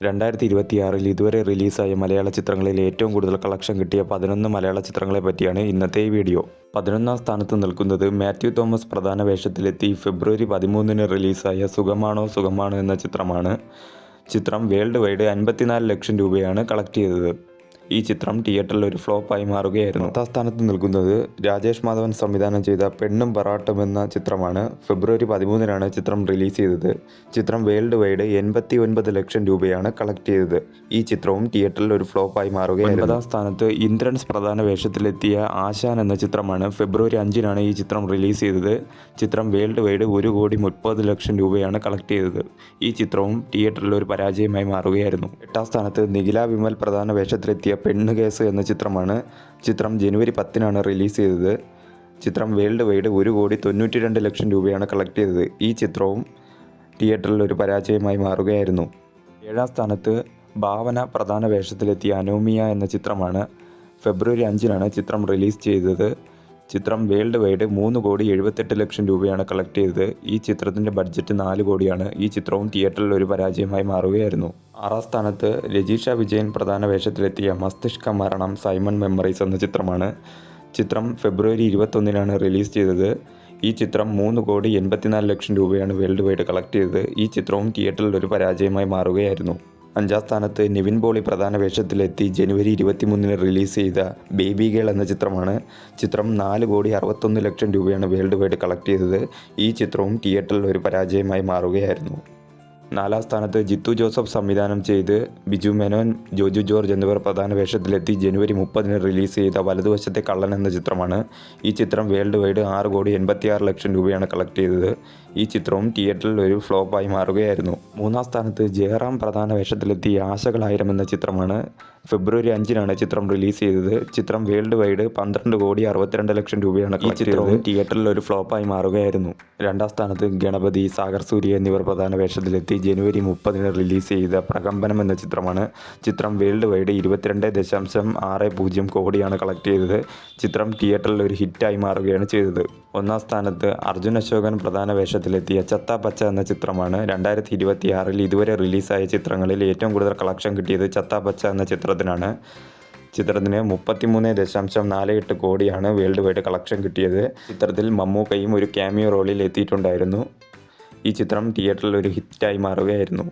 2026 ഇതുവരെ റിലീസായ മലയാള ചിത്രങ്ങളിൽ ഏറ്റവും കൂടുതൽ കളക്ഷൻ കിട്ടിയ 11 മലയാള ചിത്രങ്ങളെ പറ്റിയാണ് ഇന്നത്തെ ഈ വീഡിയോ. 11ാം സ്ഥാനത്ത് നിൽക്കുന്നത് മാത്യു തോമസ് പ്രധാന വേഷത്തിലെത്തി ഫെബ്രുവരി 13-ന് റിലീസായ സുഖമാണോ സുഖമാണോ എന്ന ചിത്രമാണ്. ചിത്രം വേൾഡ് വൈഡ് 54 ലക്ഷം രൂപയാണ് കളക്ട് ചെയ്തത്. ഈ ചിത്രം തിയേറ്ററിൽ ഒരു ഫ്ലോപ്പായി മാറുകയായിരുന്നു. 10ാം സ്ഥാനത്ത് നിൽക്കുന്നത് രാജേഷ് മാധവൻ സംവിധാനം ചെയ്ത പെണ്ണും പറാട്ടും എന്ന ചിത്രമാണ്. ഫെബ്രുവരി 13-നാണ് ചിത്രം റിലീസ് ചെയ്തത്. ചിത്രം വേൾഡ് വൈഡ് 89 ലക്ഷം രൂപയാണ് കളക്ട് ചെയ്തത്. ഈ ചിത്രവും തിയേറ്ററിൽ ഒരു ഫ്ലോപ്പായി മാറുകയായിരുന്നു. 9ാം സ്ഥാനത്ത് ഇന്ദ്രൻസ് പ്രധാന വേഷത്തിലെത്തിയ ആശാൻ എന്ന ചിത്രമാണ്. ഫെബ്രുവരി 5-നാണ് ഈ ചിത്രം റിലീസ് ചെയ്തത്. ചിത്രം വേൾഡ് വൈഡ് 1,30 ലക്ഷം രൂപയാണ് കളക്ട് ചെയ്തത്. ഈ ചിത്രവും തിയേറ്ററിൽ ഒരു പരാജയമായി മാറുകയായിരുന്നു. 8ാം സ്ഥാനത്ത് നിഖില വിമൽ പ്രധാന വേഷത്തിലെത്തിയ പെണ്ണ് കേസ് എന്ന ചിത്രമാണ്. ചിത്രം ജനുവരി 10-നാണ് റിലീസ് ചെയ്തത്. ചിത്രം വേൾഡ് വൈഡ് 1,92 ലക്ഷം രൂപയാണ് കളക്ട് ചെയ്തത്. ഈ ചിത്രവും തിയേറ്ററിൽ ഒരു പരാജയമായി മാറുകയായിരുന്നു. 7ാം സ്ഥാനത്ത് ഭാവന പ്രധാന വേഷത്തിലെത്തിയ അനോമിയ എന്ന ചിത്രമാണ്. ഫെബ്രുവരി 5-നാണ് ചിത്രം റിലീസ് ചെയ്തത്. ചിത്രം വേൾഡ് വൈഡ് 3,78 ലക്ഷം രൂപയാണ് കളക്ട് ചെയ്തത്. ഈ ചിത്രത്തിൻ്റെ ബഡ്ജറ്റ് 4 കോടിയാണ്. ഈ ചിത്രവും തിയേറ്ററിൽ ഒരു പരാജയമായി മാറുകയായിരുന്നു. 6ാം സ്ഥാനത്ത് രജിഷ വിജയൻ പ്രധാന വേഷത്തിലെത്തിയ മസ്തിഷ്ക മരണം സൈമൺ മെമ്മറീസ് എന്ന ചിത്രമാണ്. ചിത്രം ഫെബ്രുവരി 21-നാണ് റിലീസ് ചെയ്തത്. ഈ ചിത്രം 3,84 ലക്ഷം രൂപയാണ് വേൾഡ് വൈഡ് കളക്ട് ചെയ്തത്. ഈ ചിത്രവും തിയേറ്ററിൽ ഒരു പരാജയമായി മാറുകയായിരുന്നു. 5ാം സ്ഥാനത്ത് നിവിൻ പോളി പ്രധാന വേഷത്തിലെത്തി ജനുവരി 23-ന് റിലീസ് ചെയ്ത ബേബി ഗേൾ എന്ന ചിത്രമാണ്. ചിത്രം 4,61 ലക്ഷം രൂപയാണ് വേൾഡ് വൈഡ് കളക്ട് ചെയ്തത്. ഈ ചിത്രവും തിയേറ്ററിൽ ഒരു പരാജയമായി മാറുകയായിരുന്നു. 4ാം സ്ഥാനത്ത് ജിത്തു ജോസഫ് സംവിധാനം ചെയ്ത് ബിജു മേനോൻ, ജോജു ജോർജ് എന്നിവർ പ്രധാന വേഷത്തിലെത്തി ജനുവരി 30-ന് റിലീസ് ചെയ്ത വലതുവശത്തെ കള്ളൻ എന്ന ചിത്രമാണ്. ഈ ചിത്രം വേൾഡ് വൈഡ് 6,86 ലക്ഷം രൂപയാണ് കളക്ട് ചെയ്തത്. ഈ ചിത്രവും തിയേറ്ററിൽ ഒരു ഫ്ലോപ്പായി മാറുകയായിരുന്നു. 3ാം സ്ഥാനത്ത് ജയറാം പ്രധാന വേഷത്തിലെത്തി ആശകളായിരം എന്ന ചിത്രമാണ്. ഫെബ്രുവരി 5-നാണ് ചിത്രം റിലീസ് ചെയ്തത്. ചിത്രം വേൾഡ് വൈഡ് 12,62 ലക്ഷം രൂപയാണ് കളക്ട് ചെയ്തത്. തിയേറ്ററിൽ ഒരു ഫ്ലോപ്പായി മാറുകയായിരുന്നു. 2ാം സ്ഥാനത്ത് ഗണപതി, സാഗർ സൂര്യ എന്നിവർ പ്രധാന വേഷത്തിലെത്തി ജനുവരി 30-ന് റിലീസ് ചെയ്ത പ്രകമ്പനം എന്ന ചിത്രമാണ്. ചിത്രം വേൾഡ് വൈഡ് 22.60 കോടിയാണ് കളക്ട് ചെയ്തത്. ചിത്രം തിയേറ്ററിൽ ഒരു ഹിറ്റായി മാറുകയാണ് ചെയ്തത്. 1ാം സ്ഥാനത്ത് അർജുൻ അശോകൻ പ്രധാന വേഷത്തിലെത്തിയ ചത്ത പച്ച എന്ന ചിത്രമാണ്. 2026-ൽ ഇതുവരെ റിലീസായ ചിത്രങ്ങളിൽ ഏറ്റവും കൂടുതൽ കളക്ഷൻ കിട്ടിയത് ചത്ത പച്ച എന്ന ചിത്രത്തിനാണ്. ചിത്രത്തിന് 33.48 കോടിയാണ് വേൾഡ് വൈഡ് കളക്ഷൻ കിട്ടിയത്. ചിത്രത്തിൽ മമ്മൂക്കയും ഒരു ക്യാമിയോ റോളിൽ എത്തിയിട്ടുണ്ടായിരുന്നു. ഈ ചിത്രം തിയേറ്ററിൽ ഒരു ഹിറ്റായി മാറുകയായിരുന്നു.